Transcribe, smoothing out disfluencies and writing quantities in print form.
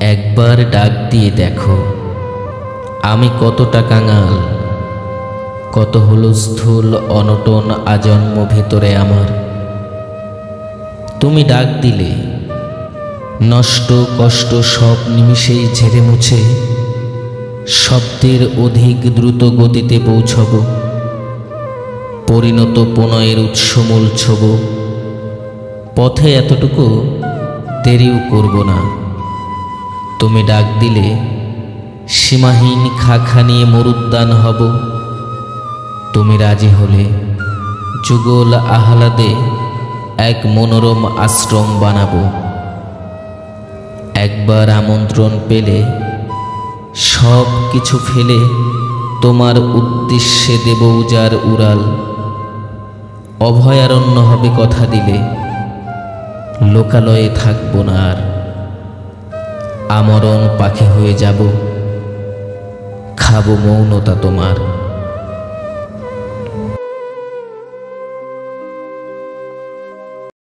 একবার ডাক দিয়ে দেখো আমি কতটা কাঙাল, কত হুলস্থুল অনটন আজন্ম ভেতরে আমার। তুমি ডাক দিলে নষ্ট কষ্ট সব নিমিষেই ঝেড়ে মুছে শব্দের অধিক দ্রুত গতিতে পৌঁছব, পরিণত প্রণয়ের উৎসমূল ছব। পথে এতটুকু দেরিও করব না। তুমি ডাক দিলে সীমাহীন খাখা নিয়ে মরুদ্যান হব। তুমি রাজি হলে যুগল আহ্লাদে এক মনোরম আশ্রম বানাবো। একবার আমন্ত্রণ পেলে সব কিছু ফেলে তোমার উদ্দেশ্যে দেব উজার উড়াল। অভয়ারণ্য হবে কথা দিলে, লোকালয়ে থাকব না আর। আমরণ পাখি হয়ে যাব, খাবো মৌনতা তোমার।